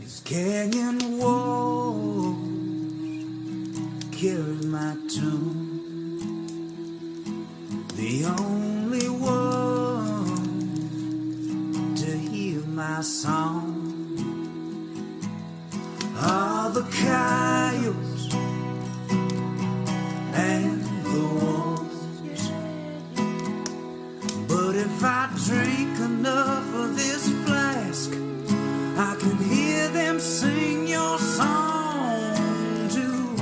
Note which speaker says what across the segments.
Speaker 1: This canyon wall carries my tune. The only one to hear my song are the coyotes and the wolves. But if I drink enough of this flask, I can hear them sing your song too.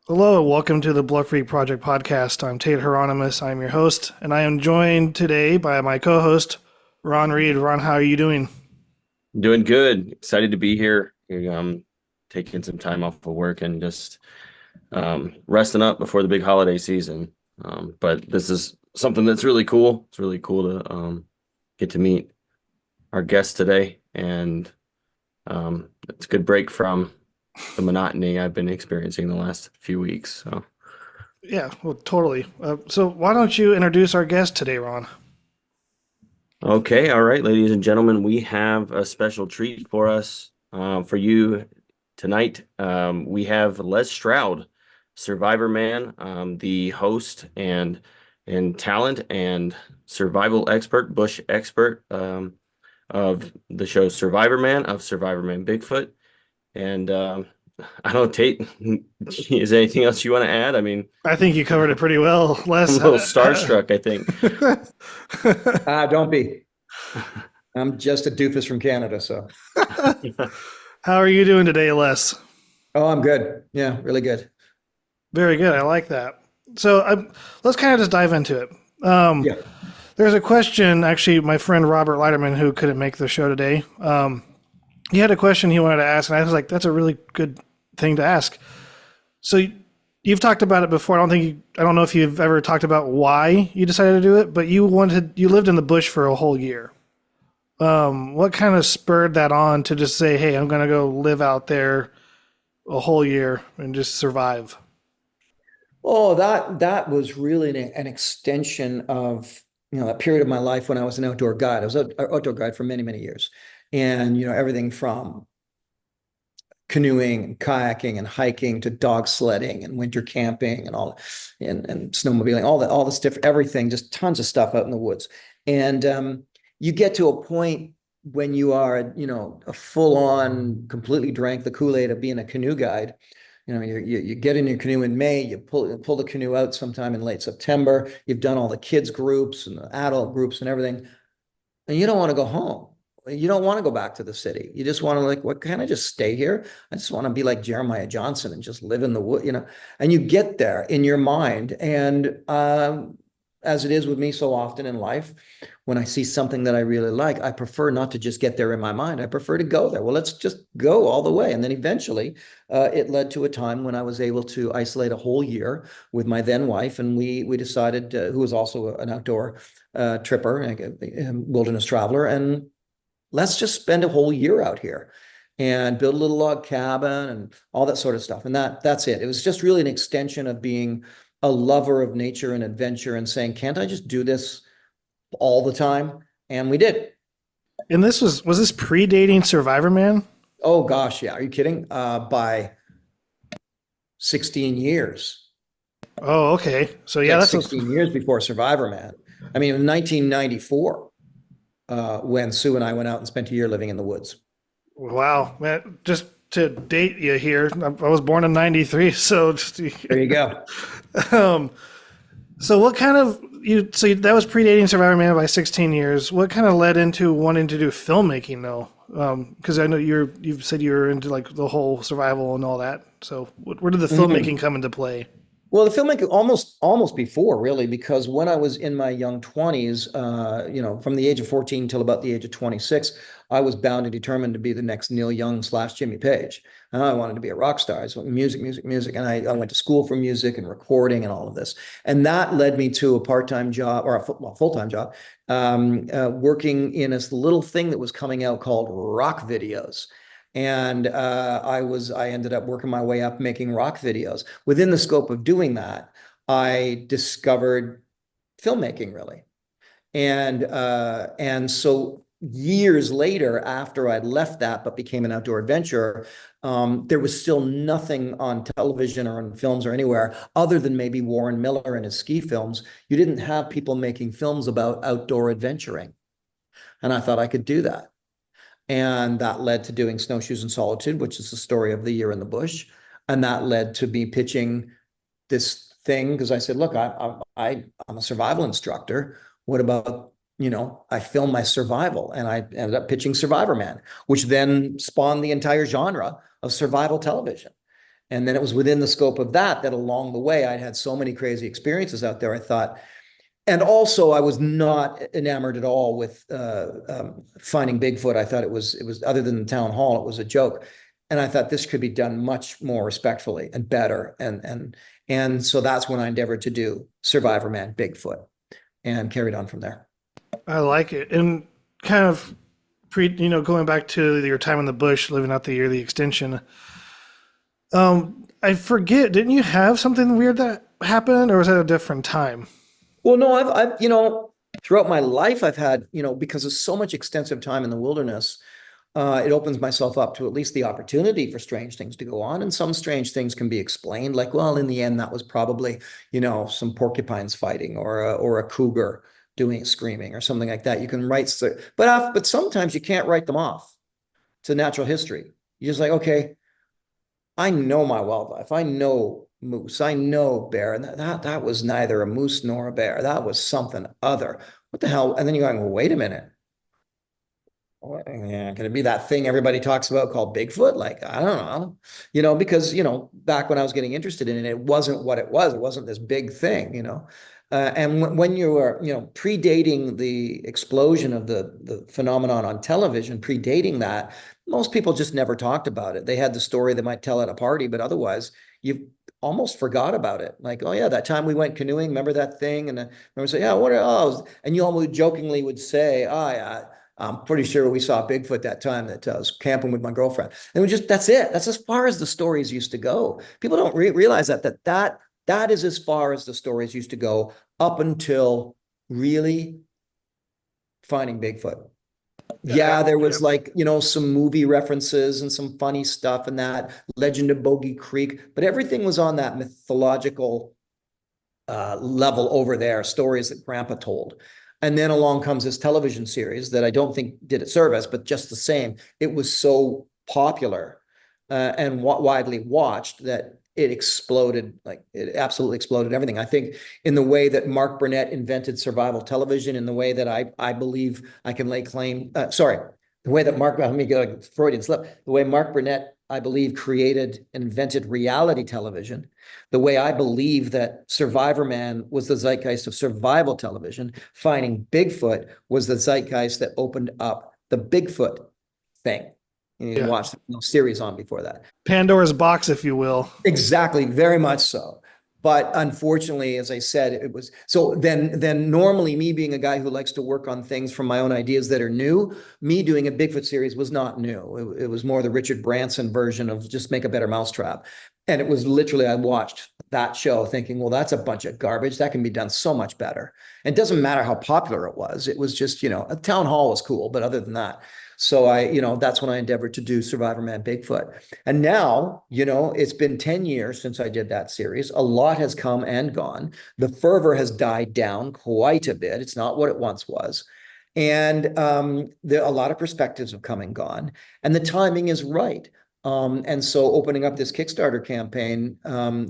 Speaker 2: Hello, welcome to the Bluff Creek Project Podcast. I'm Tate Hieronymus. I'm your host, and I am joined today by my co-host, Ron Reed. Ron, how are you doing?
Speaker 3: Doing good. Excited to be here. Taking some time off of work and just resting up before the big holiday season. But this is something that's really cool. It's really cool to get to meet our guest today, and it's a good break from the monotony I've been experiencing the last few weeks. So,
Speaker 2: yeah, well, totally. So why don't you introduce our guest today, Ron?
Speaker 3: okay, all right, ladies and gentlemen, we have a special treat for us, for you tonight. We have Stroud, Survivorman, the host and talent and survival expert, bush expert, of the show Survivorman, of Survivorman Bigfoot. And I don't know, Tate, is there anything else you want to add? I mean,
Speaker 2: I think you covered it pretty well.
Speaker 3: I'm a little starstruck, I think.
Speaker 4: Don't be. I'm just a doofus from Canada, so.
Speaker 2: How are you doing today, Les?
Speaker 4: Oh, I'm good. Yeah, really good.
Speaker 2: Very good. I like that. So let's kind of just dive into it.
Speaker 4: Yeah.
Speaker 2: There's a question, actually, my friend Robert Leiterman, who couldn't make the show today, he had a question he wanted to ask, and I was like, that's a really good thing to ask. So you've talked about it before. I don't know if you've ever talked about why you decided to do it, but you lived in the bush for a whole year. What kind of spurred that on to just say, hey, I'm going to go live out there a whole year and just survive?
Speaker 4: Oh, that was really an extension of, a period of my life when I was an outdoor guide. I was an outdoor guide for many, many years. And, everything from canoeing and kayaking and hiking to dog sledding and winter camping and all, and snowmobiling, all this different, everything, just tons of stuff out in the woods. And you get to a point when you are, a full-on, completely drank the Kool-Aid of being a canoe guide. You get in your canoe in May, you pull the canoe out sometime in late September. You've done all the kids groups and the adult groups and everything, and you don't want to go home. You don't want to go back to the city. You just want to what can I just stay here? I just want to be like Jeremiah Johnson and just live in the wood, and you get there in your mind. And as it is with me so often in life, when I see something that I really like, I prefer not to just get there in my mind. I prefer to go there. Well, let's just go all the way. And then eventually it led to a time when I was able to isolate a whole year with my then wife. And we decided, who was also an outdoor tripper, a wilderness traveler, and let's just spend a whole year out here and build a little log cabin and all that sort of stuff. And that's it. It was just really an extension of being a lover of nature and adventure and saying, can't I just do this all the time? And we did.
Speaker 2: And was this predating Survivorman?
Speaker 4: Oh gosh, yeah. Are you kidding? By 16 years.
Speaker 2: Oh, okay. So yeah, that's
Speaker 4: 16 years before Survivorman. I mean, in 1994, when Sue and I went out and spent a year living in the woods.
Speaker 2: Wow, man! Just to date you here, I was born in '93, so
Speaker 4: there you go.
Speaker 2: So what kind of that was predating Survivorman by 16 years. What kind of led into wanting to do filmmaking though? Because I know you've said you were into like the whole survival and all that. So where did the filmmaking come into play?
Speaker 4: Well, the filmmaking almost before, really, because when I was in my young 20s, from the age of 14 till about the age of 26, I was bound and determined to be the next Neil Young / Jimmy Page. I wanted to be a rock star. So music. And I went to school for music and recording and all of this. And that led me to a part-time job or a full-time job, working in this little thing that was coming out called rock videos. And I ended up working my way up making rock videos. Within the scope of doing that, I discovered filmmaking, really. And so years later, after I'd left that but became an outdoor adventurer, there was still nothing on television or on films or anywhere other than maybe Warren Miller and his ski films. You didn't have people making films about outdoor adventuring. And I thought I could do that. And that led to doing Snowshoes in Solitude, which is the story of the year in the bush. And that led to me pitching this thing because I said, look, I'm a survival instructor. What about, I film my survival, and I ended up pitching Survivorman, which then spawned the entire genre of survival television. And then it was within the scope of that along the way, I'd had so many crazy experiences out there. I thought, and also I was not enamored at all with finding Bigfoot. I thought it was other than the town hall, it was a joke. And I thought this could be done much more respectfully and better. And so that's when I endeavored to do Survivorman, Bigfoot, and carried on from there.
Speaker 2: I like it. And kind of going back to your time in the bush, living out the year, the extension. I forget, didn't you have something weird that happened, or was that a different time?
Speaker 4: Well, no, I've throughout my life, I've had, because of so much extensive time in the wilderness, it opens myself up to at least the opportunity for strange things to go on. And some strange things can be explained, like, well, in the end, that was probably, some porcupines fighting or a cougar screaming or something like that. You can write, but sometimes you can't write them off to natural history. You're just like, okay, I know my wildlife. I know moose. I know bear. And that was neither a moose nor a bear. That was something other. What the hell? And then you're going, well, wait a minute. Yeah, can it be that thing everybody talks about called Bigfoot? Like, I don't know, because, back when I was getting interested in it, it wasn't what it was. It wasn't this big thing, and when you are, predating the explosion of the phenomenon on television, predating that, most people just never talked about it. They had the story they might tell at a party, but otherwise you almost forgot about it. Like, oh yeah, that time we went canoeing, remember that thing? And I remember saying, yeah, and you almost jokingly would say, oh yeah, I'm pretty sure we saw Bigfoot that time that I was camping with my girlfriend. And that's it. That's as far as the stories used to go. People don't realize that is as far as the stories used to go up until really finding Bigfoot. Yeah, there was some movie references and some funny stuff and that Legend of Bogey Creek, but everything was on that mythological level over there, stories that Grandpa told. And then along comes this television series that I don't think did it service, but just the same, it was so popular and widely watched that it exploded, it absolutely exploded everything. I think in the way that Mark Burnett invented survival television, in the way that I believe I can lay claim, the way that let me go Freudian slip, the way Mark Burnett, I believe, created and invented reality television, the way I believe that Survivorman was the zeitgeist of survival television, finding Bigfoot was the zeitgeist that opened up the Bigfoot thing. You watched the series on before that.
Speaker 2: Pandora's box, if you will.
Speaker 4: Exactly, very much so. But unfortunately, as I said, it was so then normally me being a guy who likes to work on things from my own ideas that are new, me doing a Bigfoot series was not new. It was more the Richard Branson version of just make a better mousetrap. And it was literally, I watched that show thinking, well, that's a bunch of garbage. That can be done so much better. And it doesn't matter how popular it was. It was just, a town hall was cool. But other than that, so that's when I endeavored to do Survivorman Bigfoot. And now, it's been 10 years since I did that series. A lot has come and gone. The fervor has died down quite a bit. It's not what it once was. And a lot of perspectives have come and gone. And the timing is right. And so opening up this Kickstarter campaign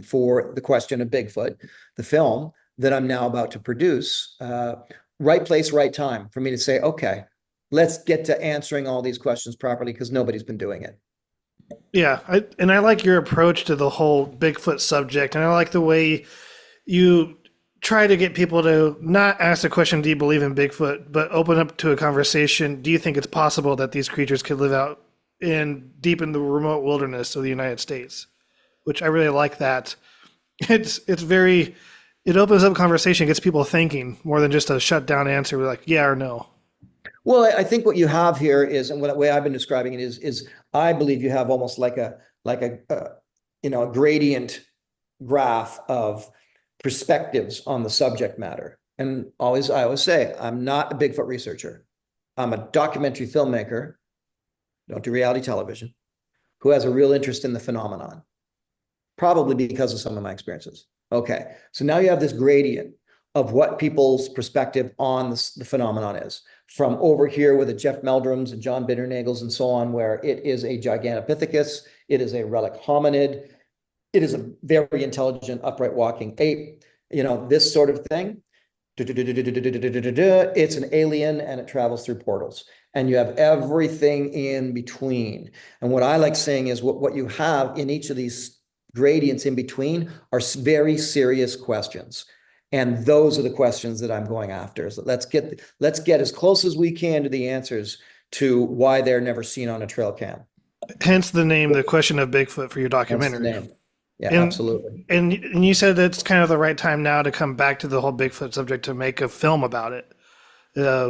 Speaker 4: for the question of Bigfoot, the film that I'm now about to produce, right place, right time for me to say, okay, let's get to answering all these questions properly because nobody's been doing it.
Speaker 2: Yeah, I like your approach to the whole Bigfoot subject, and I like the way you try to get people to not ask the question, do you believe in Bigfoot, but open up to a conversation, do you think it's possible that these creatures could live out deep in the remote wilderness of the United States? Which I really like that. It opens up conversation, gets people thinking more than just a shut down answer with like, yeah or no.
Speaker 4: Well, I think what you have here is, and the way I've been describing it is I believe you have almost like a gradient graph of perspectives on the subject matter. And I always say, I'm not a Bigfoot researcher. I'm a documentary filmmaker, don't do reality television, who has a real interest in the phenomenon, probably because of some of my experiences. Okay, so now you have this gradient of what people's perspective on the phenomenon is. From over here with the Jeff Meldrums and John Bitternagels and so on, where it is a Gigantopithecus, it is a relic hominid, it is a very intelligent, upright walking ape, this sort of thing. It's an alien and it travels through portals. And you have everything in between. And what I like saying is what you have in each of these gradients in between are very serious questions. And those are the questions that I'm going after. So let's get as close as we can to the answers to why they're never seen on a trail cam.
Speaker 2: Hence the name, The Question of Bigfoot, for your documentary.
Speaker 4: Yeah, absolutely.
Speaker 2: And you said it's kind of the right time now to come back to the whole Bigfoot subject to make a film about it,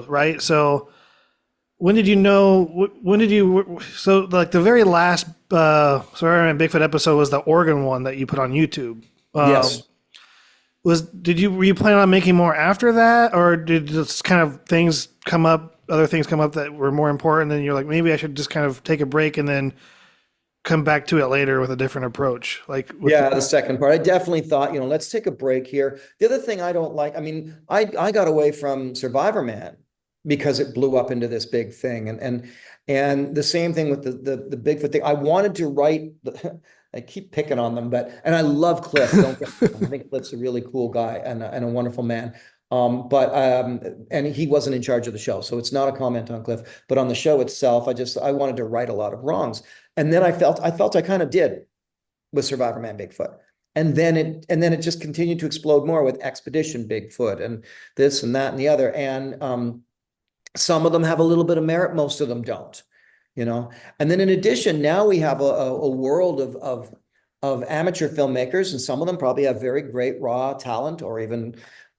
Speaker 2: right? So when did you know? So like the very last Survivorman Bigfoot episode was the Oregon one that you put on YouTube.
Speaker 4: Yes.
Speaker 2: Were you planning on making more after that, or did just kind of other things come up that were more important? Then you're like, maybe I should just kind of take a break and then come back to it later with a different approach. The
Speaker 4: second part, I definitely thought, let's take a break here. The other thing I don't like, I got away from Survivorman because it blew up into this big thing. And the same thing with the Bigfoot thing. I wanted to write I keep picking on them, and I love Cliff. Don't get me wrong. I think Cliff's a really cool guy and a wonderful man. And he wasn't in charge of the show, so it's not a comment on Cliff, but on the show itself, I wanted to right a lot of wrongs. And then I felt I kind of did with Survivorman Bigfoot. And then it just continued to explode more with Expedition Bigfoot and this and that and the other. And some of them have a little bit of merit, most of them don't, And then in addition, now we have a world of amateur filmmakers, and some of them probably have very great raw talent or even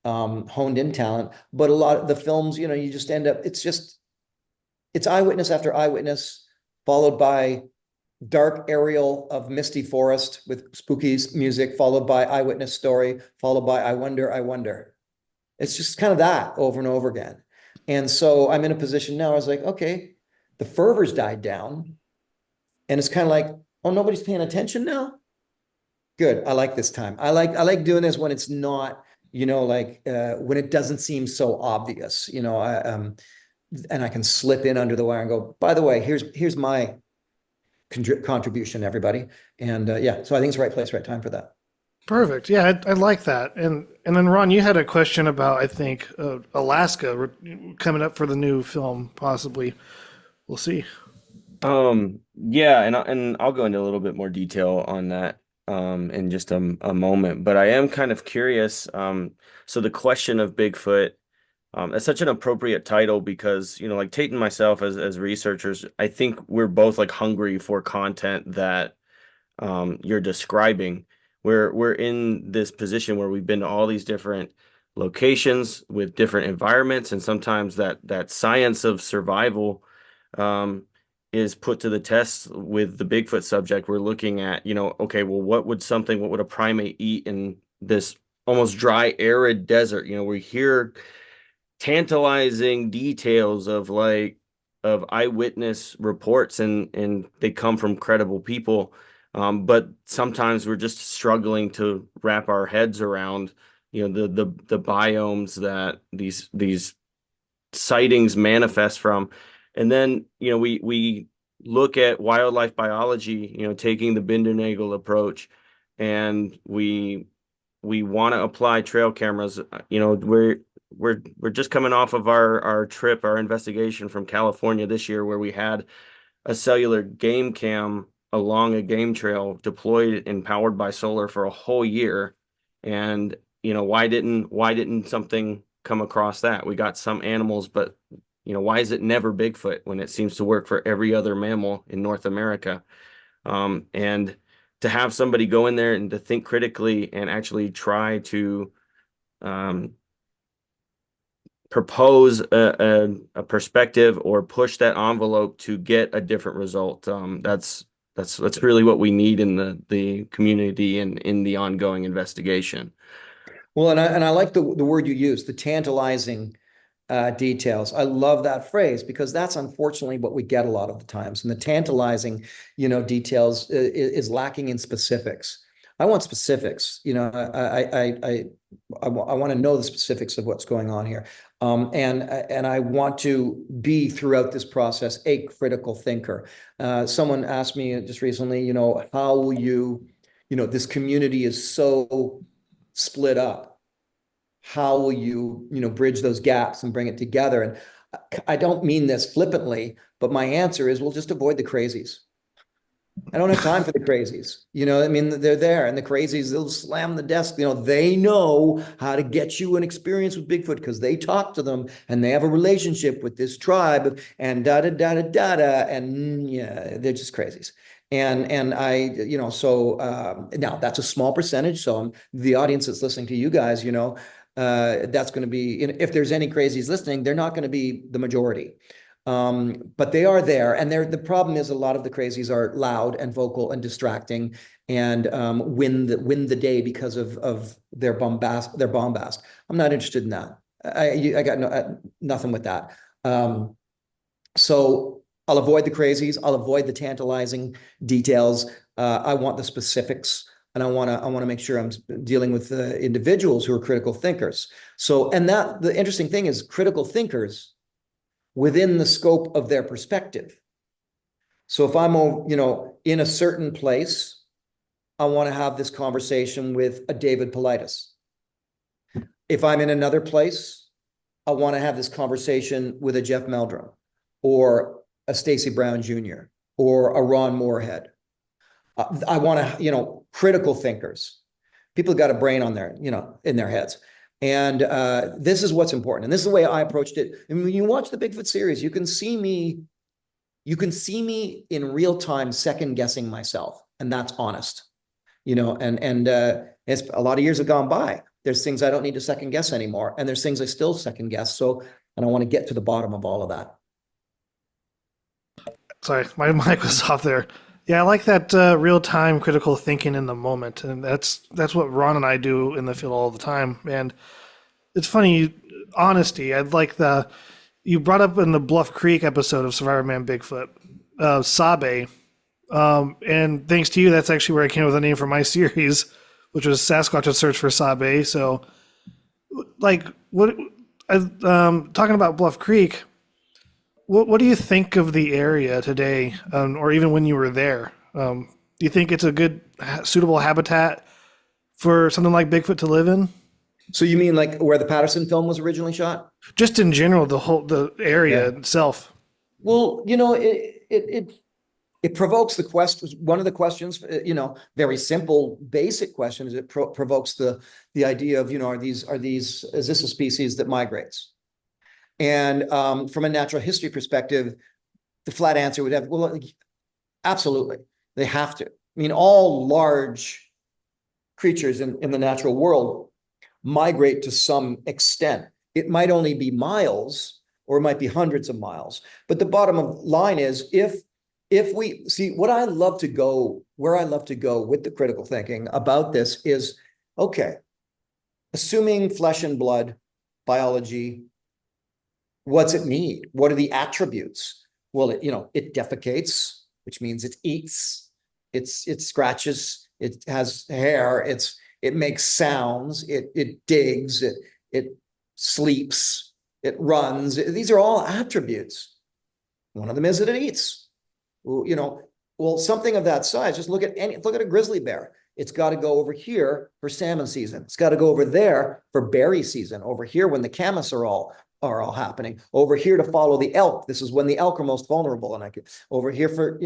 Speaker 4: honed in talent. But a lot of the films, you just end up, it's eyewitness after eyewitness, followed by dark aerial of misty forest with spooky music, followed by eyewitness story, followed by I wonder. It's just kind of that over and over again. And so I'm in a position now, I was like, okay, the fervor's died down. And it's kind of like, oh, nobody's paying attention now? Good, I like this time. I like doing this when it's not, when it doesn't seem so obvious, and I can slip in under the wire and go, by the way, here's my contribution, everybody. And so I think it's the right place, right time for that.
Speaker 2: Perfect. Yeah, I like that. And then Ron, you had a question about, I think, Alaska coming up for the new film, possibly. We'll see.
Speaker 3: Yeah, and I'll go into a little bit more detail on that in just a moment. But I am kind of curious. So the question of Bigfoot, it's such an appropriate title because, like Tate and myself as researchers, I think we're both like hungry for content that you're describing. We're in this position where we've been to all these different locations with different environments, and sometimes that science of survival is put to the test with the Bigfoot subject. We're looking at, okay, well, what would a primate eat in this almost dry, arid desert? We hear tantalizing details of eyewitness reports, and they come from credible people. But sometimes we're just struggling to wrap our heads around, the biomes that these sightings manifest from. And then, we look at wildlife biology, taking the Bindernagel approach, and we want to apply trail cameras. We're just coming off of our trip, our investigation from California this year, where we had a cellular game cam along a game trail deployed and powered by solar for a whole year. And, why didn't something come across that? We got some animals, but, why is it never Bigfoot when it seems to work for every other mammal in North America? And to have somebody go in there and to think critically and actually try to propose a perspective or push that envelope to get a different result. That's really what we need in the community and in the ongoing investigation.
Speaker 4: Well, and I like the word you used, the tantalizing details. I love that phrase because that's unfortunately what we get a lot of the times. And the tantalizing, details is lacking in specifics. I want specifics. I want to know the specifics of what's going on here. And I want to be throughout this process a critical thinker. Someone asked me just recently, how will you, this community is so split up. How will you, bridge those gaps and bring it together? And I don't mean this flippantly, but my answer is we'll just avoid the crazies. I don't have time for the crazies. They're there, and the crazies, they'll slam the desk. They know how to get you an experience with Bigfoot because they talk to them and they have a relationship with this tribe and and yeah, they're just crazies. And I, now that's a small percentage. So the audience that's listening to you guys, that's going to be, if there's any crazies listening, they're not going to be the majority. But they are there, and the problem is a lot of the crazies are loud and vocal and distracting, and win the day because of their bombast. I'm not interested in that. I got nothing with that. So I'll avoid the crazies. I'll avoid the tantalizing details. I want the specifics, and I want to make sure I'm dealing with individuals who are critical thinkers. So, and the interesting thing is critical thinkers within the scope of their perspective. So if I'm, in a certain place, I want to have this conversation with a David Paulides. If I'm in another place, I want to have this conversation with a Jeff Meldrum or a Stacey Brown Jr. or a Ron Moorhead. I want to, critical thinkers. People got a brain on their, in their heads. And this is what's important. And this is the way I approached it. And when you watch the Bigfoot series, you can see me in real time, second guessing myself. And that's honest, and it's a lot of years have gone by. There's things I don't need to second guess anymore. And there's things I still second guess. So, and I want to get to the bottom of all of that.
Speaker 2: Sorry, my mic was off there. Yeah, I like that real-time critical thinking in the moment, and that's what Ron and I do in the field all the time. And it's funny, honesty. I'd like you brought up in the Bluff Creek episode of Survivorman Bigfoot, Sabe, and thanks to you, that's actually where I came up with the name for my series, which was Sasquatch: A Search for Sabe. So, talking about Bluff Creek. What do you think of the area today, or even when you were there? Do you think it's a good, suitable habitat for something like Bigfoot to live in?
Speaker 4: So you mean like where the Patterson film was originally shot?
Speaker 2: Just in general, the area itself.
Speaker 4: Well, it provokes the question. One of the questions, very simple, basic questions. It provokes the idea of, is this a species that migrates? And from a natural history perspective, the flat answer would have, well, absolutely, they have to. I mean, all large creatures in the natural world migrate to some extent. It might only be miles, or it might be hundreds of miles. But the bottom line is, if we see where I love to go with the critical thinking about this is, okay, assuming flesh and blood biology. What's it need? What are the attributes? Well, it defecates, which means it eats, it scratches, it has hair, it makes sounds, it digs, it sleeps, it runs. These are all attributes. One of them is that it eats. Well, something of that size, just look at a grizzly bear. It's got to go over here for salmon season. It's got to go over there for berry season. Over here when the camas are all happening. Over here to follow the elk. This is when the elk are most vulnerable. And over here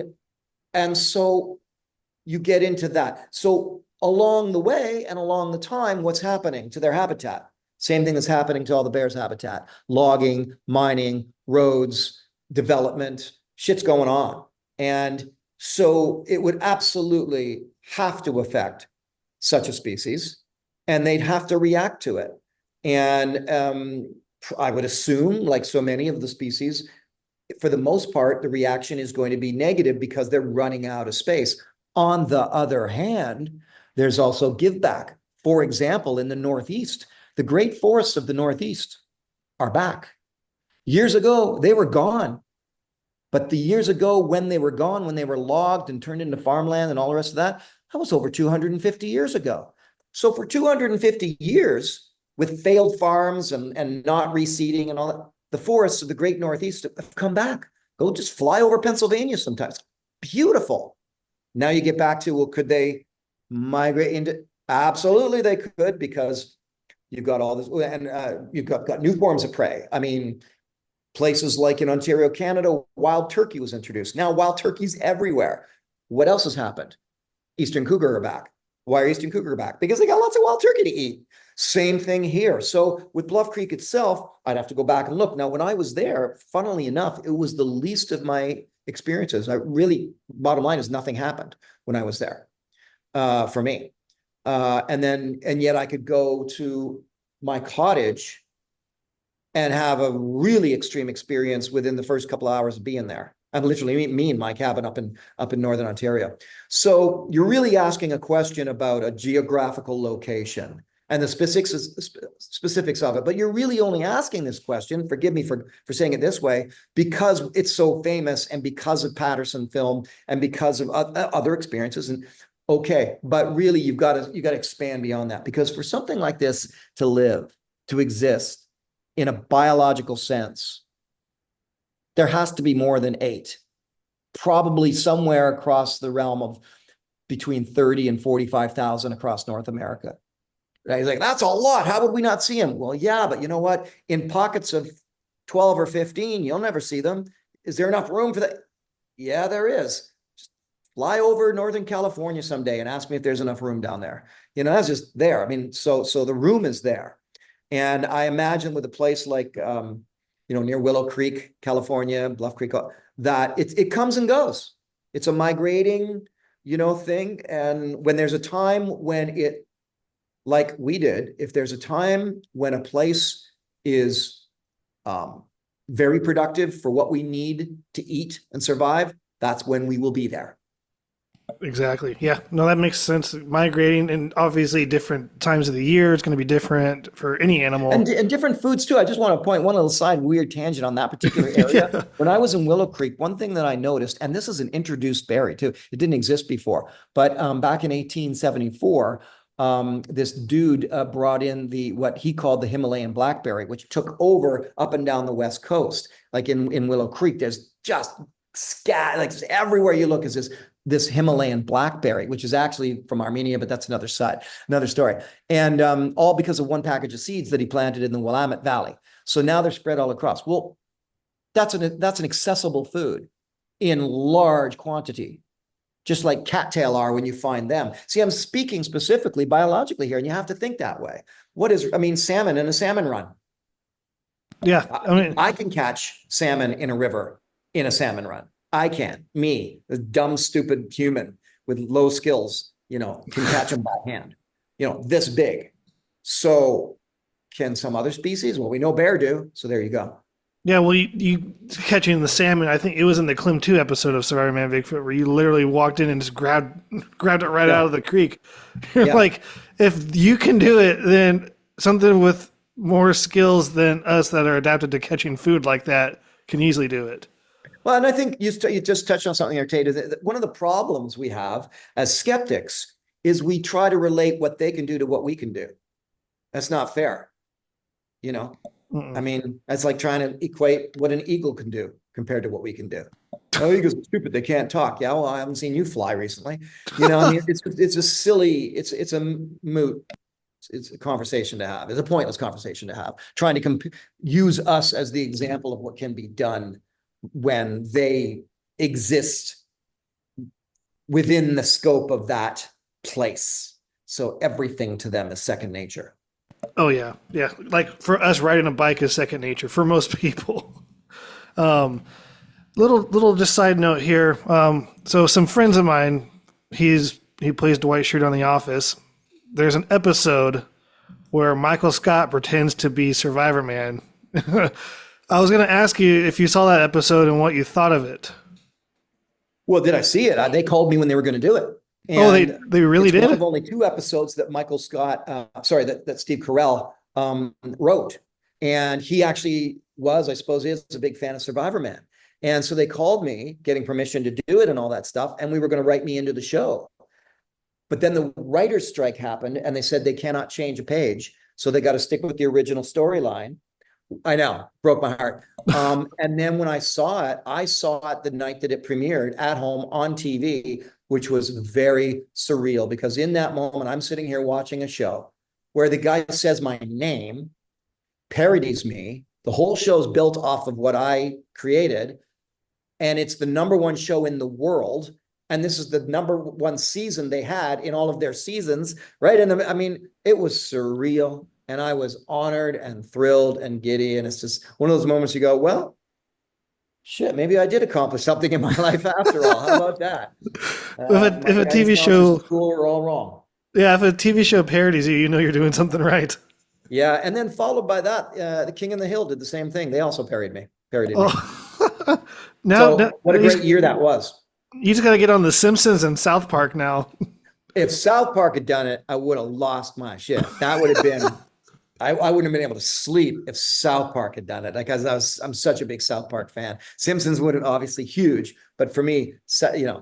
Speaker 4: and so you get into that. So along the way and along the time, what's happening to their habitat? Same thing that's happening to all the bears' habitat. Logging, mining, roads, development, shit's going on. And so it would absolutely have to affect such a species, and they'd have to react to it. And I would assume, like so many of the species, for the most part, the reaction is going to be negative because they're running out of space. On the other hand, there's also give back. For example, in the Northeast, the great forests of the Northeast are back. Years ago, they were gone. But the years ago when they were gone, when they were logged and turned into farmland and all the rest of that, that was over 250 years ago. So for 250 years, with failed farms and not reseeding and all that, the forests of the great Northeast have come back. Go just fly over Pennsylvania sometimes. Beautiful. Now you get back to, well, could they migrate into? Absolutely, they could, because you've got all this, and you've got new forms of prey. I mean, places like in Ontario, Canada, wild turkey was introduced. Now wild turkey's everywhere. What else has happened? Eastern cougar are back. Why are Eastern cougar back? Because they got lots of wild turkey to eat. Same thing here. So with Bluff Creek itself, I'd have to go back and look. Now, when I was there, funnily enough, it was the least of my experiences. Bottom line is nothing happened when I was there for me. And yet I could go to my cottage and have a really extreme experience within the first couple of hours of being there. I'm literally me in my cabin up in Northern Ontario. So you're really asking a question about a geographical location and the specifics of it. But you're really only asking this question, forgive me for saying it this way, because it's so famous and because of Patterson film and because of other experiences. And okay, but really you got to expand beyond that, because for something like this to live, to exist in a biological sense, there has to be more than 8, probably somewhere across the realm of between 30 and 45,000 across North America. Right? He's like, that's a lot. How would we not see them? Well, yeah, but you know what? In pockets of 12 or 15, you'll never see them. Is there enough room for that? Yeah, there is. Just fly over Northern California someday and ask me if there's enough room down there. That's just there. I mean, so the room is there. And I imagine with a place like, near Willow Creek, California, Bluff Creek, that it comes and goes. It's a migrating, thing. And when there's a time when it, like we did, if there's a time when a place is very productive for what we need to eat and survive, that's when we will be there.
Speaker 2: Exactly. Yeah. No, that makes sense. Migrating, and obviously different times of the year, it's going to be different for any animal.
Speaker 4: And different foods too. I just want to point one little side weird tangent on that particular area. Yeah. When I was in Willow Creek, one thing that I noticed, and this is an introduced berry too, it didn't exist before, but back in 1874, this dude brought in what he called the Himalayan blackberry, which took over up and down the West Coast. Like in Willow Creek, there's just everywhere you look is this Himalayan blackberry, which is actually from Armenia, but that's another story. And all because of one package of seeds that he planted in the Willamette Valley. So now they're spread all across. Well, that's an accessible food in large quantity, just like cattail are when you find them. See, I'm speaking specifically biologically here, and you have to think that way. Salmon in a salmon run.
Speaker 2: Yeah.
Speaker 4: I can catch salmon in a river in a salmon run. I can. Me, the dumb, stupid human with low skills, can catch them by hand, this big. So can some other species? Well, we know bear do. So there you go.
Speaker 2: Yeah, well, you catching the salmon, I think it was in the Clem 2 episode of Survivorman Bigfoot where you literally walked in and just grabbed it right out of the creek. You're like, if you can do it, then something with more skills than us that are adapted to catching food like that can easily do it.
Speaker 4: Well, and I think you just touched on something there, Tate. One of the problems we have as skeptics is we try to relate what they can do to what we can do. That's not fair. I mean, that's like trying to equate what an eagle can do compared to what we can do. Oh, eagles are stupid. They can't talk. Yeah, well, I haven't seen you fly recently. It's a silly, it's a moot. It's a conversation to have. It's a pointless conversation to have. Trying to use us as the example of what can be done when they exist within the scope of that place. So everything to them is second nature.
Speaker 2: Oh yeah. Yeah. Like for us, riding a bike is second nature for most people. Little just side note here. So some friends of mine, he plays Dwight Schrute on The Office. There's an episode where Michael Scott pretends to be Survivorman. I was going to ask you if you saw that episode and what you thought of it.
Speaker 4: Well, did I see it? They called me when they were going to do it.
Speaker 2: And they really did?
Speaker 4: One of only 2 episodes that Michael Scott, that Steve Carell wrote. And he actually was, I suppose is, a big fan of Survivorman. And so they called me, getting permission to do it and all that stuff. And we were going to write me into the show. But then the writer's strike happened and they said they cannot change a page. So they got to stick with the original storyline. I know, broke my heart. And then when I saw it the night that it premiered at home on TV, which was very surreal, because in that moment, I'm sitting here watching a show where the guy says my name, parodies me. The whole show's built off of what I created. And it's the #1 show in the world. And this is the #1 season they had in all of their seasons, right? And I mean, it was surreal. And I was honored and thrilled and giddy. And it's just one of those moments you go, well, shit, maybe I did accomplish something in my life after all. How about that?
Speaker 2: If a TV show,
Speaker 4: school are all wrong.
Speaker 2: Yeah, if a TV show parodies you, you know you're doing something right.
Speaker 4: Yeah, and then followed by that, The King and the Hill did the same thing. They also parodied me.
Speaker 2: Now,
Speaker 4: what a great year that was.
Speaker 2: You just got to get on The Simpsons and South Park now.
Speaker 4: If South Park had done it, I would have lost my shit. That would have been. I wouldn't have been able to sleep if South Park had done it, because I'm such a big South Park fan. Simpsons would have obviously huge, but for me,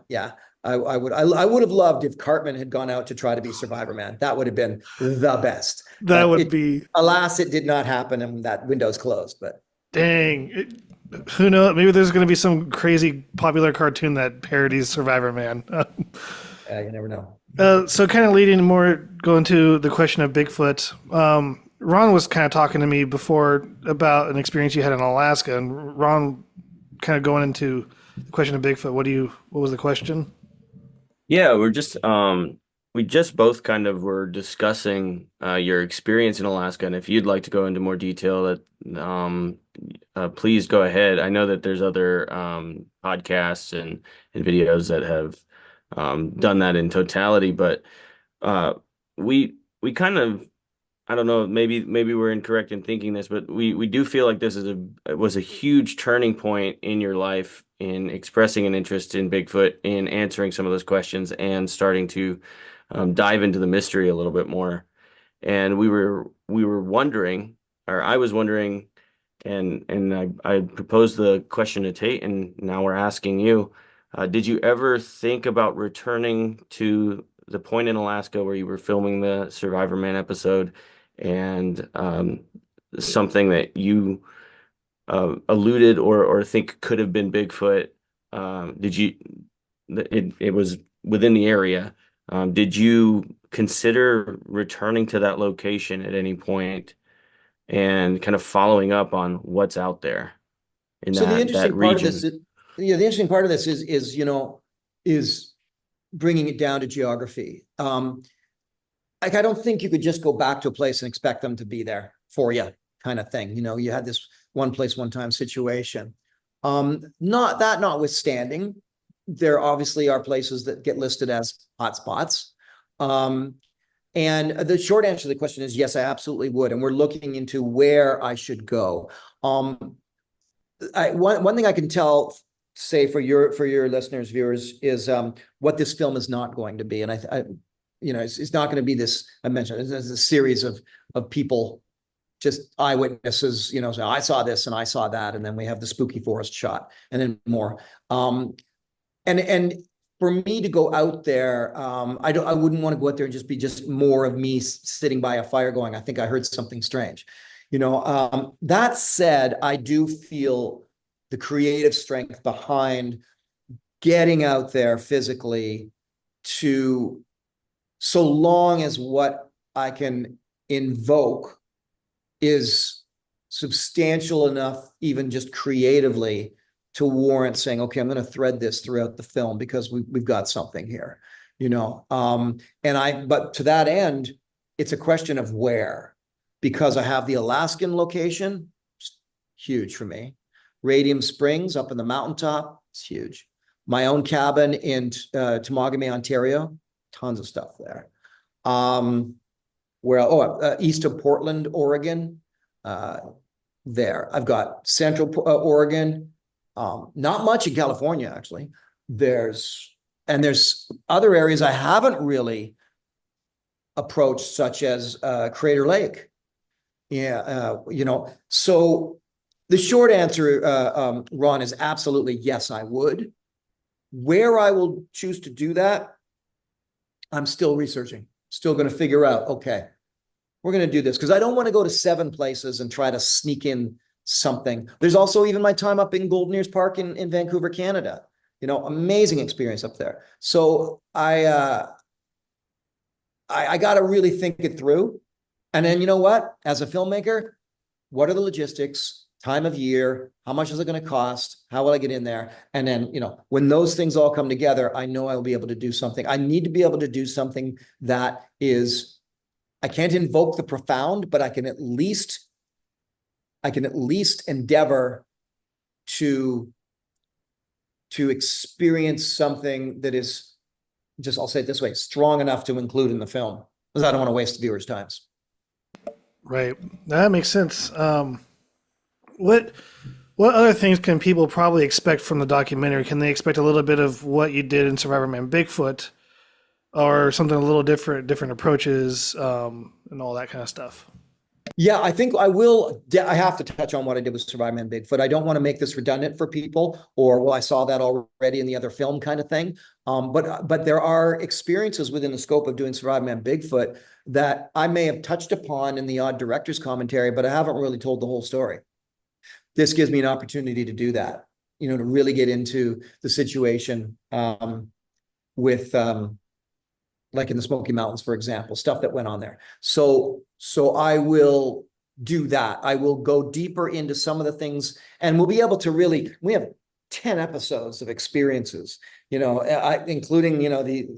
Speaker 4: yeah, I would have loved if Cartman had gone out to try to be Survivorman. That would have been the best.
Speaker 2: That would be.
Speaker 4: Alas, it did not happen, and that window's closed. But
Speaker 2: dang, who knows? Maybe there's going to be some crazy popular cartoon that parodies Survivorman.
Speaker 4: You never know.
Speaker 2: So kind of leading more, going to the question of Bigfoot. Ron was kind of talking to me before about an experience you had in Alaska, and Ron kind of going into the question of Bigfoot. What was the question?
Speaker 3: Yeah, we just both kind of were discussing your experience in Alaska, and if you'd like to go into more detail, please go ahead. I know that there's other podcasts and videos that have done that in totality, but we kind of, I don't know, maybe we're incorrect in thinking this, but we do feel like this was a huge turning point in your life in expressing an interest in Bigfoot, in answering some of those questions, and starting to dive into the mystery a little bit more. And we were wondering, or I was wondering, and I proposed the question to Tate, and now we're asking you, did you ever think about returning to the point in Alaska where you were filming the Survivorman episode, and something that you alluded or think could have been Bigfoot? It was within the area. Did you consider returning to that location at any point and kind of following up on what's out there in
Speaker 4: the interesting part
Speaker 3: region?
Speaker 4: of this, the interesting part of this is bringing it down to geography. Like, I don't think you could just go back to a place and expect them to be there for you, kind of thing. You had this one place, one time situation. Notwithstanding, there obviously are places that get listed as hotspots. And the short answer to the question is yes, I absolutely would. And we're looking into where I should go. One thing I can say for your listeners, viewers, is what this film is not going to be. And it's not going to be this, I mentioned, it's a series of people, just eyewitnesses, so I saw this and I saw that. And then we have the spooky forest shot and then more. And for me to go out there, I wouldn't want to go out there and just be more of me sitting by a fire going, I think I heard something strange. That said, I do feel the creative strength behind getting out there physically, so long as what I can invoke is substantial enough, even just creatively, to warrant saying, okay, I'm going to thread this throughout the film because we've got something here, but to that end, it's a question of where, because I have the Alaskan location, huge for me. Radium Springs up in the mountaintop, it's huge. My own cabin in Temagami, Ontario, tons of stuff there. East of Portland, Oregon, there. I've got Central Oregon, not much in California, actually. There's other areas I haven't really approached, such as Crater Lake. Yeah, so The short answer, Ron, is absolutely yes, I would. Where I will choose to do that, I'm still researching, still going to figure out, okay, we're going to do this because I don't want to go to 7 places and try to sneak in something. There's also even my time up in Golden Ears Park in Vancouver, Canada. Amazing experience up there. So I got to really think it through. And then, you know what? As a filmmaker, what are the logistics, time of year, how much is it going to cost? How will I get in there? And then, when those things all come together, I know I'll be able to do something. I need to be able to do something that is, I can't invoke the profound, but I can at least endeavor to experience something that is just, I'll say it this way, strong enough to include in the film, because I don't want to waste viewers' times.
Speaker 2: Right. That makes sense. What other things can people probably expect from the documentary? Can they expect a little bit of what you did in Survivorman Bigfoot, or something a little different approaches, and all that kind of stuff?
Speaker 4: Yeah, I think I will. I have to touch on what I did with Survivorman Bigfoot. I don't want to make this redundant for people, or, well, I saw that already in the other film kind of thing. But there are experiences within the scope of doing Survivorman Bigfoot that I may have touched upon in the odd director's commentary, but I haven't really told the whole story. This gives me an opportunity to do that, to really get into the situation with like in the Smoky Mountains, for example, stuff that went on there. So I will do that. I will go deeper into some of the things, and we'll be able to we have 10 episodes of experiences, including, the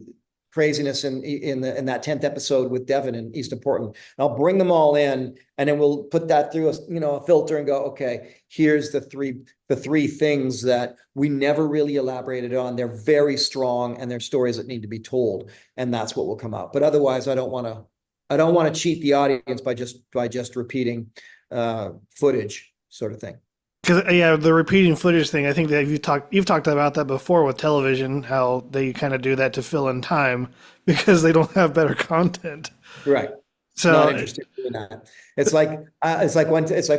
Speaker 4: craziness in that 10th episode with Devin in East of Portland. I'll bring them all in, and then we'll put that through a filter and go, okay, here's the three things that we never really elaborated on. They're very strong, and they're stories that need to be told, and that's what will come out. But otherwise, I don't want to cheat the audience by just repeating footage, sort of thing.
Speaker 2: Because the repeating footage thing, I think that you've talked about that before with television, how they kind of do that to fill in time because they don't have better content.
Speaker 4: Right.
Speaker 2: So
Speaker 4: not interested in that. It's like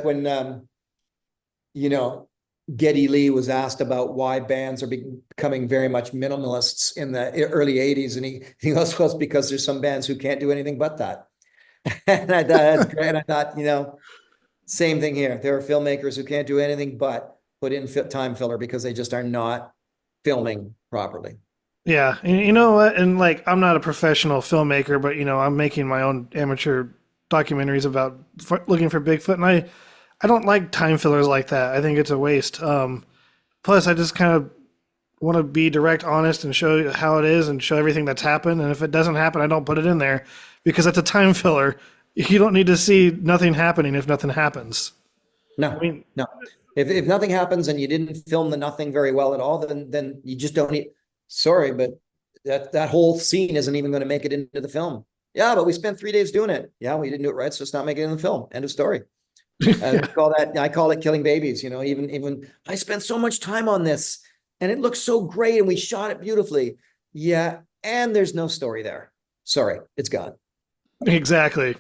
Speaker 4: when Geddy Lee was asked about why bands are becoming very much minimalists in the early 80s, and he goes, well, it's because there's some bands who can't do anything but that. And I thought that's great. And I thought, same thing here. There are filmmakers who can't do anything but put in time filler because they just are not filming properly.
Speaker 2: Yeah. And you know what? And I'm not a professional filmmaker, but I'm making my own amateur documentaries about looking for Bigfoot. And I don't like time fillers like that. I think it's a waste. Plus I just kind of want to be direct, honest, and show you how it is and show everything that's happened. And if it doesn't happen, I don't put it in there because that's a time filler. You don't need to see nothing happening if nothing happens.
Speaker 4: No, no. If nothing happens and you didn't film the nothing very well at all, then you just don't need. Sorry, but that whole scene isn't even going to make it into the film. Yeah, but we spent 3 days doing it. Yeah, we didn't do it right, so it's not making it in the film. End of story. I call it killing babies. Even I spent so much time on this, and it looks so great, and we shot it beautifully. Yeah, and there's no story there. Sorry, it's gone.
Speaker 2: Exactly.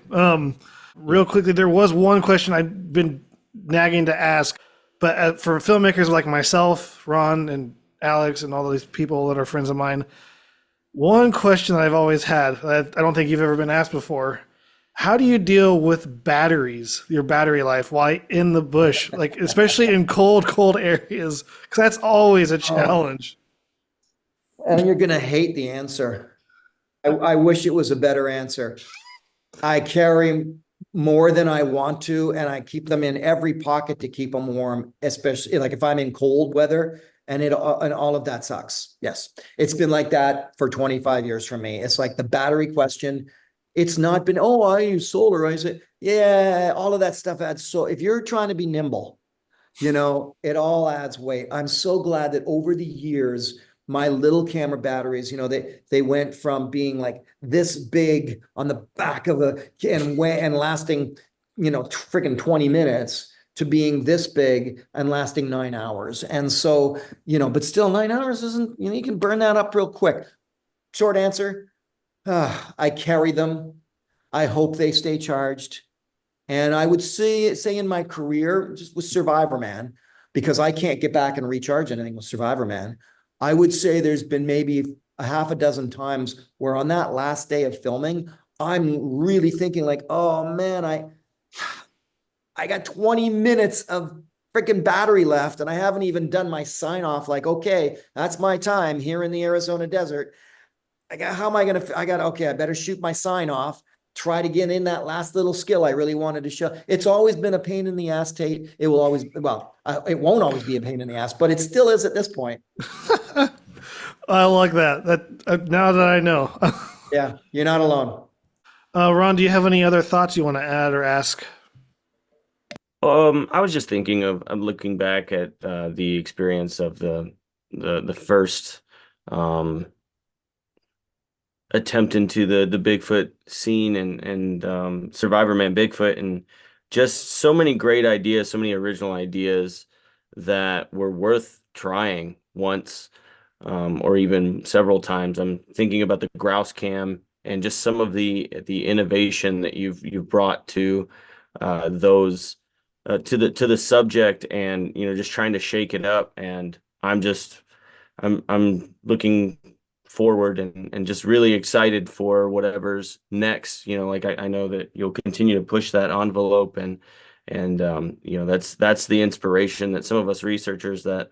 Speaker 2: Real quickly, there was one question I've been nagging to ask, but for filmmakers like myself, Ron, and Alex, and all these people that are friends of mine, one question that I've always had, I don't think you've ever been asked before: how do you deal with batteries, your battery life, while in the bush, especially in cold areas? Because that's always a challenge.
Speaker 4: And you're going to hate the answer. I wish it was a better answer. I carry more than I want to, and I keep them in every pocket to keep them warm, especially if I'm in cold weather, and all of that sucks. Yes. It's been like that for 25 years for me. It's like the battery question. It's not been, I use solar. I say, yeah, all of that stuff adds. So if you're trying to be nimble, it all adds weight. I'm so glad that over the years, my little camera batteries, they went from being like this big on the back of and lasting, freaking 20 minutes to being this big and lasting 9 hours. And so, but still 9 hours isn't, you can burn that up real quick. Short answer, I carry them. I hope they stay charged. And I would say in my career, just with Survivorman, because I can't get back and recharge anything with Survivorman, I would say there's been maybe a half a dozen times where on that last day of filming, I'm really thinking like, oh man, I got 20 minutes of freaking battery left and I haven't even done my sign off. Like, okay, that's my time here in the Arizona desert. How am I going to, okay, I better shoot my sign off, try to get in that last little skill I really wanted to show. It's always been a pain in the ass, Tate. It will always, well, it won't always be a pain in the ass, but it still is at this point.
Speaker 2: I like that. Now that I know.
Speaker 4: Yeah, you're not alone.
Speaker 2: Ron, do you have any other thoughts you want to add or ask?
Speaker 3: I was just thinking of, I'm looking back at the experience of the first attempt into the Bigfoot scene and Survivorman Bigfoot, and just so many great ideas, so many original ideas that were worth trying once or even several times. I'm thinking about the grouse cam and just some of the innovation that you've brought to those to the subject, and just trying to shake it up. And I'm looking forward and just really excited for whatever's next. Like I know that you'll continue to push that envelope, and that's the inspiration that some of us researchers that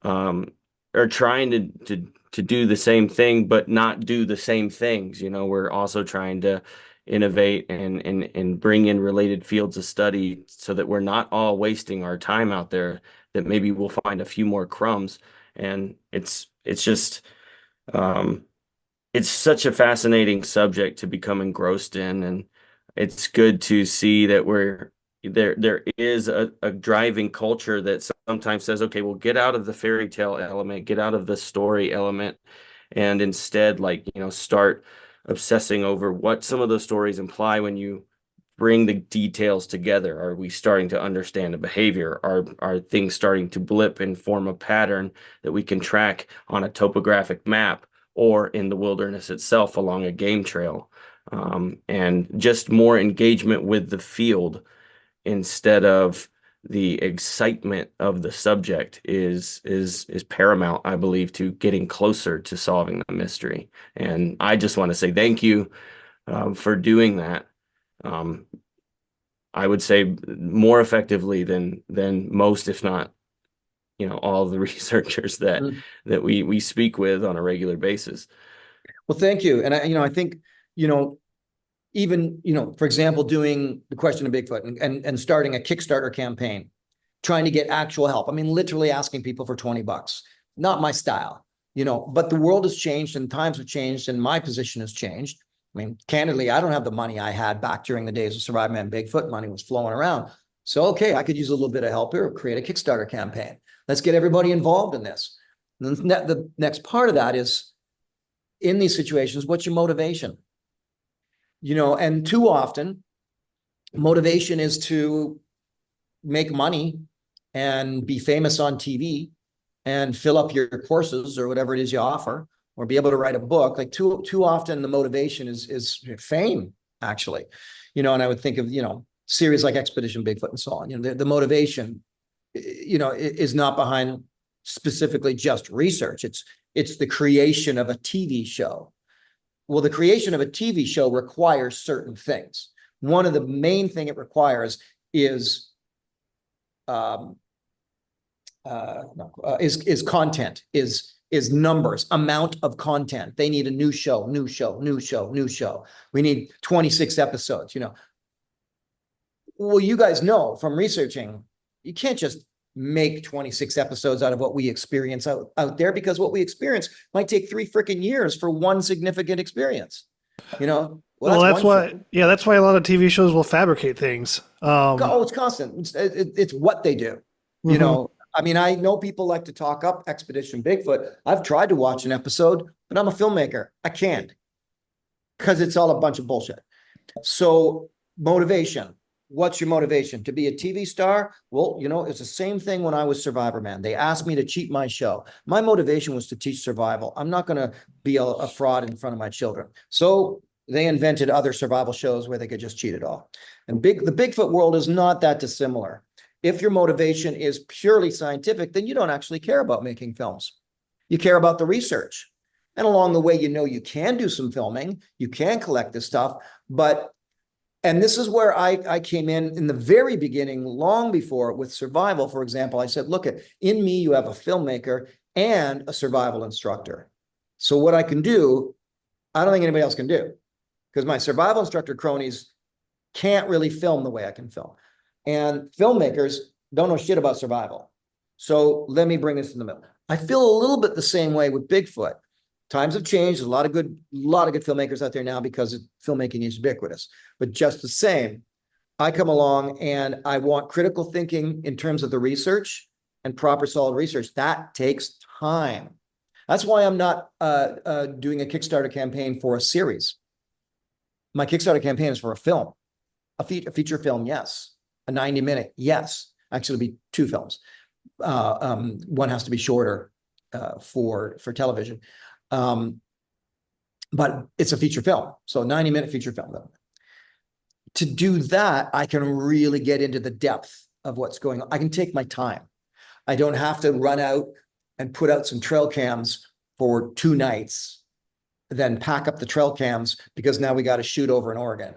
Speaker 3: are trying to do the same thing but not do the same things. We're also trying to innovate and bring in related fields of study so that we're not all wasting our time out there, that maybe we'll find a few more crumbs. And it's just it's such a fascinating subject to become engrossed in, and it's good to see that there is a driving culture that sometimes says, okay, well, get out of the fairy tale element, get out of the story element, and instead start obsessing over what some of those stories imply when you bring the details together. Are we starting to understand a behavior? Are things starting to blip and form a pattern that we can track on a topographic map or in the wilderness itself along a game trail? And just more engagement with the field instead of the excitement of the subject is paramount, I believe, to getting closer to solving the mystery. And I just want to say thank you for doing that. I would say more effectively than most, if not, all the researchers that we speak with on a regular basis.
Speaker 4: Well, thank you. And I think, even, for example, doing the question of Bigfoot and starting a Kickstarter campaign, trying to get actual help. I mean, literally asking people for $20, not my style, but the world has changed and times have changed and my position has changed. I mean, candidly, I don't have the money I had back during the days of Survivorman Bigfoot. Money was flowing around. So, okay, I could use a little bit of help here, create a Kickstarter campaign. Let's get everybody involved in this. And the next part of that is, in these situations, what's your motivation? And too often, motivation is to make money and be famous on TV and fill up your courses or whatever it is you offer, or be able to write a book. Like too often the motivation is fame, actually. And I would think of, series like Expedition Bigfoot and so on. The motivation, is not behind specifically just research. It's the creation of a TV show. Well, the creation of a TV show requires certain things. One of the main thing it requires is content, is numbers, amount of content. They need a new show. We need 26 episodes, Well, you guys know from researching, you can't just make 26 episodes out of what we experience out there, because what we experience might take 3 freaking years for one significant experience. Well,
Speaker 2: that's why a lot of TV shows will fabricate things.
Speaker 4: It's constant. It's what they do. I mean, I know people like to talk up Expedition Bigfoot. I've tried to watch an episode, but I'm a filmmaker. I can't, because it's all a bunch of bullshit. So motivation. What's your motivation? To be a TV star? Well, it's the same thing when I was Survivorman. They asked me to cheat my show. My motivation was to teach survival. I'm not going to be a fraud in front of my children. So They invented other survival shows where they could just cheat it all. And the Bigfoot world is not that dissimilar. If your motivation is purely scientific, then you don't actually care about making films. You care about the research. And along the way, you can do some filming, you can collect this stuff, and this is where I came in the very beginning, long before with survival, for example. I said, look, in me, you have a filmmaker and a survival instructor. So what I can do, I don't think anybody else can do, because my survival instructor cronies can't really film the way I can film. And filmmakers don't know shit about survival. So let me bring this in the middle. I feel a little bit the same way with Bigfoot. Times have changed. There's a lot of good filmmakers out there now because filmmaking is ubiquitous. But just the same, I come along and I want critical thinking in terms of the research and proper solid research. That takes time. That's why I'm not doing a Kickstarter campaign for a series. My Kickstarter campaign is for a film, a feature film, yes. A 90-minute, yes. Actually, it'll be 2 films. One has to be shorter for television. But it's a feature film. So 90-minute feature film. To do that, I can really get into the depth of what's going on. I can take my time. I don't have to run out and put out some trail cams for 2 nights, then pack up the trail cams because now we got to shoot over in Oregon.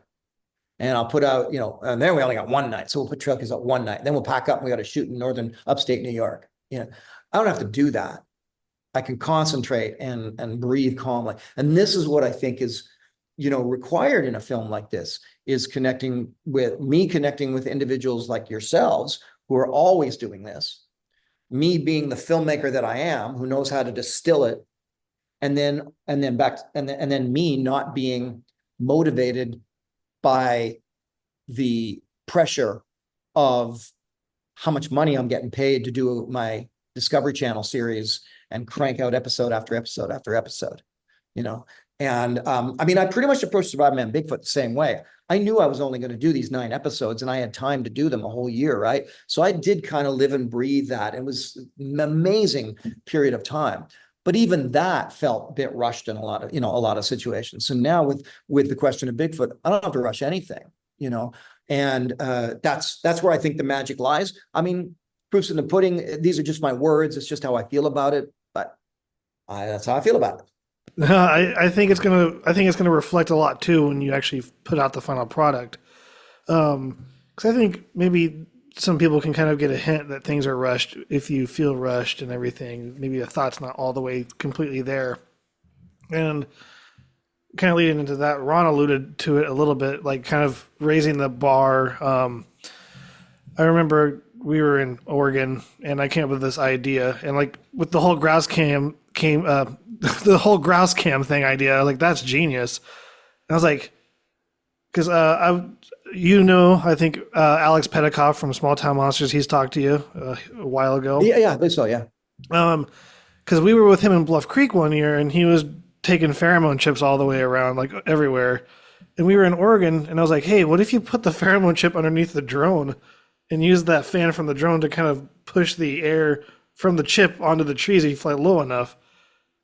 Speaker 4: And I'll put out, and then we only got 1 night. So we'll put trail cams out 1 night. Then we'll pack up and we got to shoot in northern upstate New York. I don't have to do that. I can concentrate and breathe calmly. And this is what I think is, required in a film like this, is connecting with individuals like yourselves who are always doing this. Me being the filmmaker that I am, who knows how to distill it, and then me not being motivated by the pressure of how much money I'm getting paid to do my Discovery Channel series and crank out episode after episode after episode, And I pretty much approached Survivorman Bigfoot the same way. I knew I was only going to do these 9 episodes and I had time to do them a whole year, right? So I did kind of live and breathe that. It was an amazing period of time. But even that felt a bit rushed in a lot of situations. So now with the question of Bigfoot, I don't have to rush anything, and that's where I think the magic lies. Proofs in the pudding. These are just my words. It's just how I feel about it. But that's how I feel about it.
Speaker 2: I think it's gonna reflect a lot too when you actually put out the final product. Because I think maybe some people can kind of get a hint that things are rushed if you feel rushed and everything. Maybe the thought's not all the way completely there. And kind of leading into that, Ron alluded to it a little bit, like kind of raising the bar. I remember we were in Oregon and I came up with this idea, and like with the whole grouse cam the whole grouse cam thing idea, like that's genius. And I was like, because I think Alex Petikoff from Small Town Monsters, he's talked to you a while ago.
Speaker 4: Yeah, I think so, yeah.
Speaker 2: Because we were with him in Bluff Creek one year, and he was taking pheromone chips all the way around, like everywhere. And we were in Oregon, and I was like, hey, what if you put the pheromone chip underneath the drone and use that fan from the drone to kind of push the air from the chip onto the trees if you fly low enough?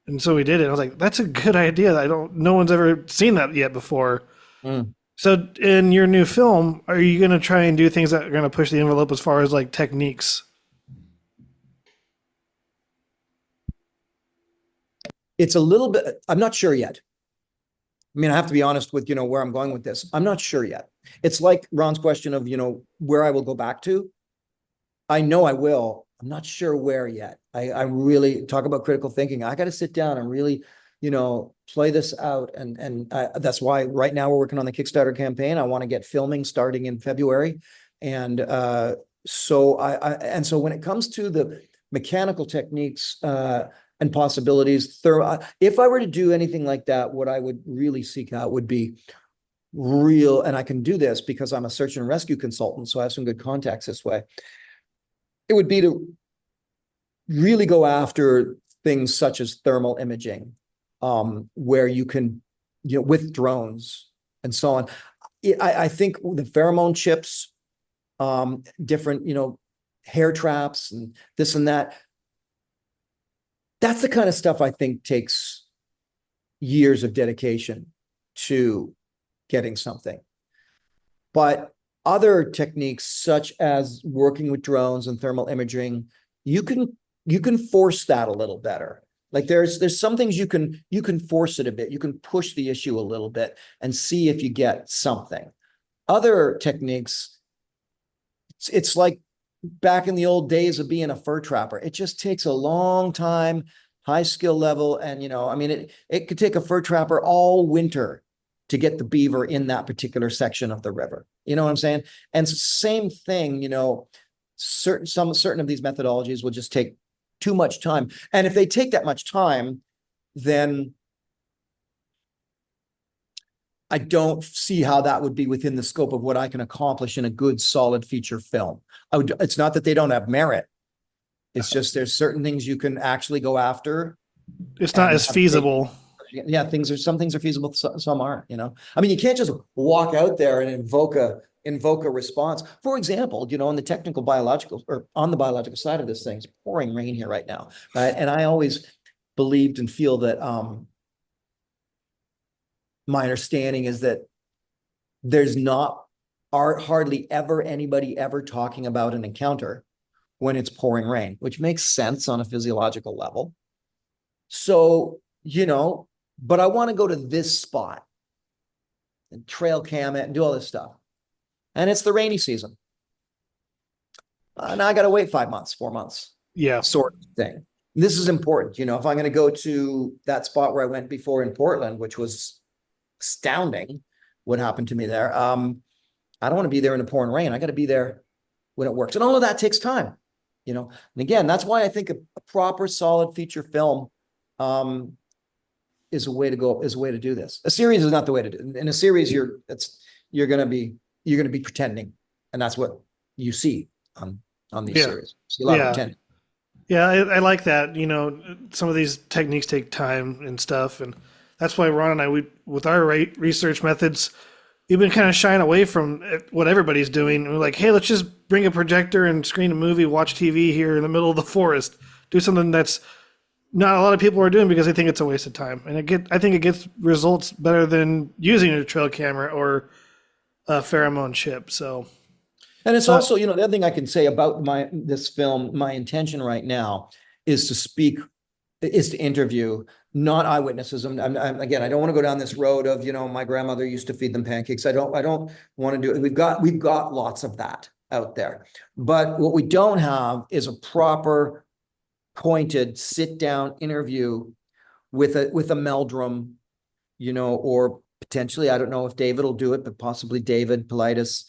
Speaker 2: And so we did it. I was like, that's a good idea. No one's ever seen that yet before. So in your new film, are you going to try and do things that are going to push the envelope as far as like techniques?
Speaker 4: It's a little bit, I'm not sure yet. I have to be honest with, where I'm going with this. I'm not sure yet. It's like Ron's question of, where I will go back to. I know I will. I'm not sure where yet. I really talk about critical thinking. I got to sit down and really, play this out. And that's why right now we're working on the Kickstarter campaign. I want to get filming starting in February. And so when it comes to the mechanical techniques and possibilities, if I were to do anything like that, what I would really seek out would be real, and I can do this because I'm a search and rescue consultant, so I have some good contacts this way. It would be to really go after things such as thermal imaging, where you can, with drones and so on. I think the pheromone chips, different, hair traps and this and that, that's the kind of stuff I think takes years of dedication to getting something. But other techniques, such as working with drones and thermal imaging, you can force that a little better. Like there's some things you can force it a bit. You can push the issue a little bit and see if you get something. Other techniques, it's like back in the old days of being a fur trapper. It just takes a long time, high skill level. And, I mean, it could take a fur trapper all winter to get the beaver in that particular section of the river. You know what I'm saying? And same thing, certain of these methodologies will just take too much time. And if they take that much time, then I don't see how that would be within the scope of what I can accomplish in a good, solid feature film. It's not that they don't have merit. It's just there's certain things you can actually go after.
Speaker 2: It's not as feasible.
Speaker 4: Yeah, some things are feasible, some aren't. I mean, you can't just walk out there and invoke a response. For example, on the technical biological or on the biological side of this thing, it's pouring rain here right now, right? And I always believed and feel that my understanding is that there's not hardly ever anybody ever talking about an encounter when it's pouring rain, which makes sense on a physiological level. So, but I want to go to this spot and trail cam it and do all this stuff. And it's the rainy season. Now I got to wait 5 months, 4 months.
Speaker 2: Yeah.
Speaker 4: Sort of thing. This is important. If I'm going to go to that spot where I went before in Portland, which was astounding what happened to me there. I don't want to be there in the pouring rain. I got to be there when it works. And all of that takes time, and again, that's why I think a proper solid feature film is a way to do this. A series is not the way to do it. In a series, you're going to be pretending. And that's what you see on these series. See a lot of pretending.
Speaker 2: Yeah, I like that. Some of these techniques take time and stuff. And that's why Ron and I, with our research methods, we've been kind of shying away from what everybody's doing. And we're like, hey, let's just bring a projector and screen a movie, watch TV here in the middle of the forest. Do something that's not a lot of people are doing because they think it's a waste of time. And I think it gets results better than using a trail camera or a pheromone chip. So,
Speaker 4: and it's also, the other thing I can say about this film, my intention right now is to interview not eyewitnesses. Again, I don't want to go down this road of, my grandmother used to feed them pancakes. I don't want to do it. We've got lots of that out there, but what we don't have is a proper pointed sit down interview with a Meldrum, or potentially, I don't know if David will do it, but possibly David Politis,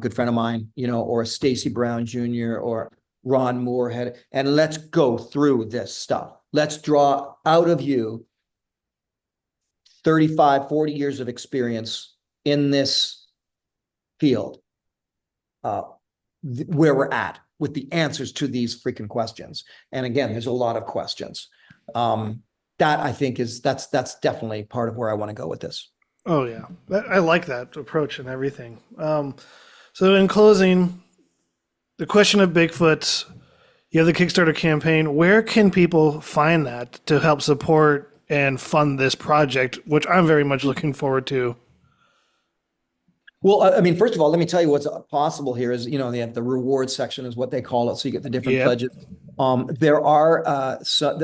Speaker 4: good friend of mine, or a Stacy Brown Jr. or Ron Moorhead, and let's go through this stuff. Let's draw out of you 35, 40 years of experience in this field, where we're at with the answers to these freaking questions. And again, there's a lot of questions. That I think that's definitely part of where I want to go with this.
Speaker 2: Oh yeah. I like that approach and everything. So in closing, the question of Bigfoot, you have the Kickstarter campaign. Where can people find that to help support and fund this project, which I'm very much looking forward to?
Speaker 4: Well, I mean, first of all, let me tell you what's possible here is, they have the reward section is what they call it. So you get the different pledges. There are,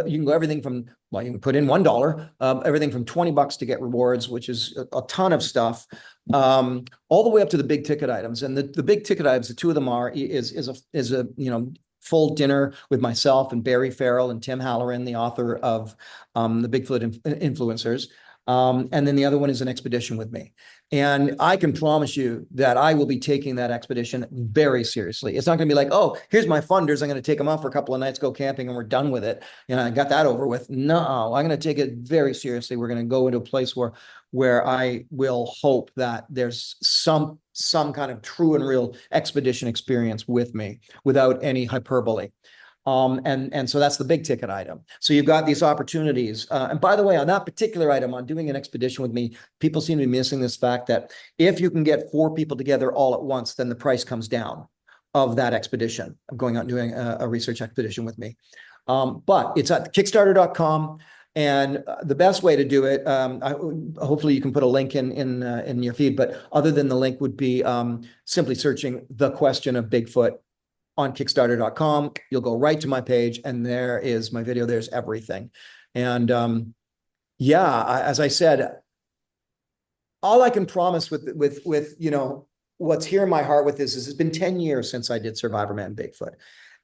Speaker 4: you can go everything from, you can put in $1, everything from $20 to get rewards, which is a ton of stuff, all the way up to the big ticket items. And the big ticket items, the two of them is a full dinner with myself and Barry Farrell and Tim Halloran, the author of the Bigfoot Influencers. And then the other one is an expedition with me. And I can promise you that I will be taking that expedition very seriously. It's not going to be like, oh, here's my funders. I'm going to take them out for a couple of nights, go camping, and we're done with it. I got that over with. No, I'm going to take it very seriously. We're going to go into a place where I will hope that there's some kind of true and real expedition experience with me without any hyperbole. And so that's the big ticket item. So you've got these opportunities. And by the way, on that particular item, on doing an expedition with me, people seem to be missing this fact that if you can get 4 people together all at once, then the price comes down of that expedition, of going out and doing a research expedition with me. But it's at Kickstarter.com. And the best way to do it, hopefully you can put a link in your feed, but other than the link would be simply searching The Question of Bigfoot on Kickstarter.com. You'll go right to my page, and there is my video. There's everything. And as I said, all I can promise with what's here in my heart with this is it's been 10 years since I did Survivorman Bigfoot.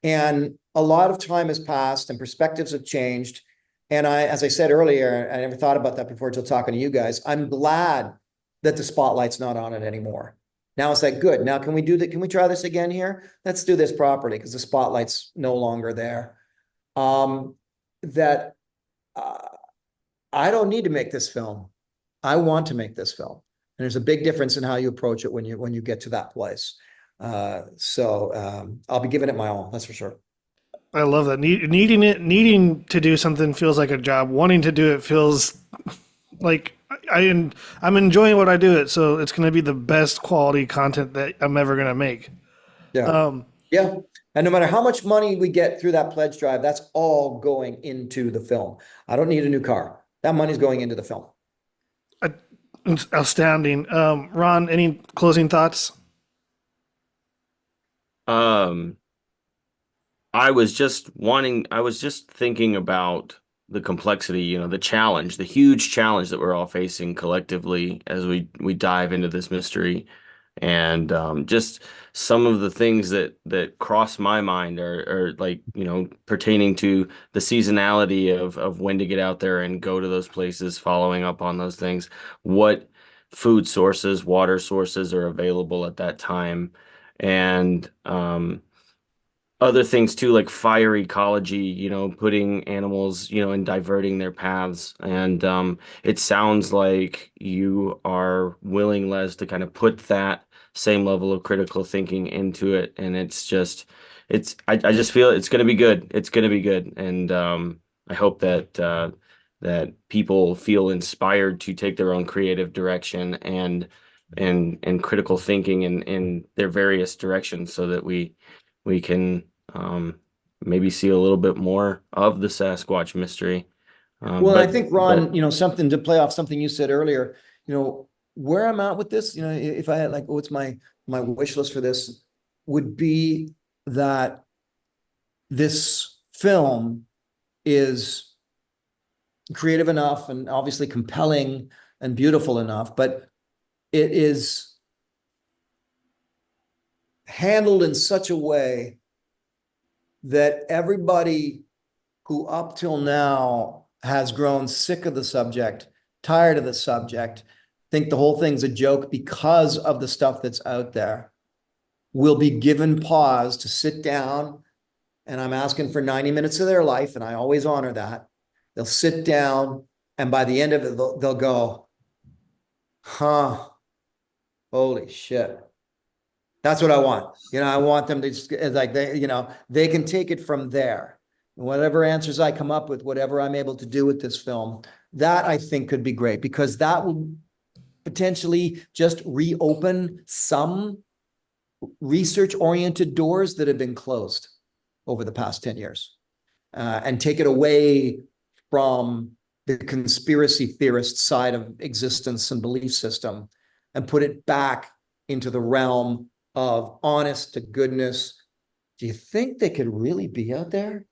Speaker 4: And a lot of time has passed and perspectives have changed. And as I said earlier, I never thought about that before until talking to you guys. I'm glad that the spotlight's not on it anymore. Now it's like, good. Now can we do that? Can we try this again here? Let's do this properly because the spotlight's no longer there. I don't need to make this film. I want to make this film. And there's a big difference in how you approach it when you get to that place. So I'll be giving it my all, that's for sure.
Speaker 2: I love that. Needing to do something feels like a job. Wanting to do it feels like I'm enjoying what I do it. So it's going to be the best quality content that I'm ever going to make.
Speaker 4: Yeah. And no matter how much money we get through that pledge drive, that's all going into the film. I don't need a new car. That money's going into the film.
Speaker 2: Outstanding. Ron, any closing thoughts?
Speaker 3: I was just thinking about the complexity, the challenge, the huge challenge that we're all facing collectively as we dive into this mystery. And just some of the things that cross my mind are like, pertaining to the seasonality of when to get out there and go to those places, following up on those things, what food sources, water sources are available at that time. And other things too, like fire ecology, putting animals, and diverting their paths. And it sounds like you are willing, Les, to kind of put that same level of critical thinking into it. And I just feel it's going to be good. It's going to be good. And I hope that people feel inspired to take their own creative direction and critical thinking in their various directions, so that we can maybe see a little bit more of the Sasquatch mystery.
Speaker 4: I think, Ron, something to play off something you said earlier, where I'm at with this, if I had what's my wish list for this would be that this film is creative enough and obviously compelling and beautiful enough, but it is handled in such a way that everybody who up till now has grown sick of the subject, tired of the subject, think the whole thing's a joke because of the stuff that's out there, will be given pause to sit down. And I'm asking for 90 minutes of their life, and I always honor that. They'll sit down, and by the end of it, they'll go, huh, holy shit. That's what I want. I want them to just, they can take it from there. Whatever answers I come up with, whatever I'm able to do with this film, that I think could be great, because that will potentially just reopen some research-oriented doors that have been closed over the past 10 years, and take it away from the conspiracy theorist side of existence and belief system, and put it back into the realm of honest to goodness. Do you think they could really be out there?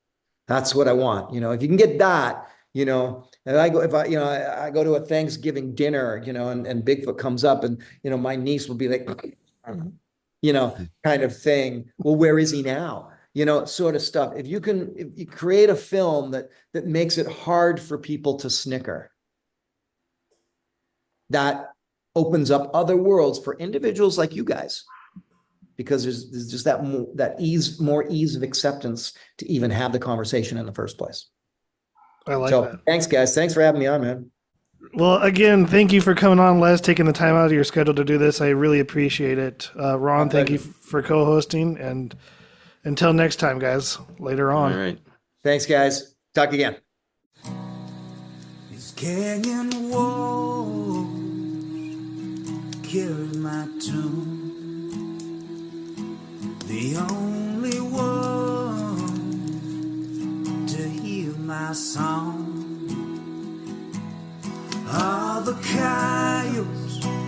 Speaker 4: That's what I want. If you can get that, and I go to a Thanksgiving dinner, and Bigfoot comes up, and my niece will be like, kind of thing. Well, where is he now? Sort of stuff. If you create a film that makes it hard for people to snicker, that opens up other worlds for individuals like you guys, because there's just more ease of acceptance to even have the conversation in the first place.
Speaker 2: I like that.
Speaker 4: Thanks, guys. Thanks for having me on, man.
Speaker 2: Well, again, thank you for coming on, Les, taking the time out of your schedule to do this. I really appreciate it. Ron, thank you for co-hosting, and until next time, guys, later on.
Speaker 3: All right.
Speaker 4: Thanks, guys. Talk again.
Speaker 1: This canyon wall carried my tune. The only one to hear my song. the coyotes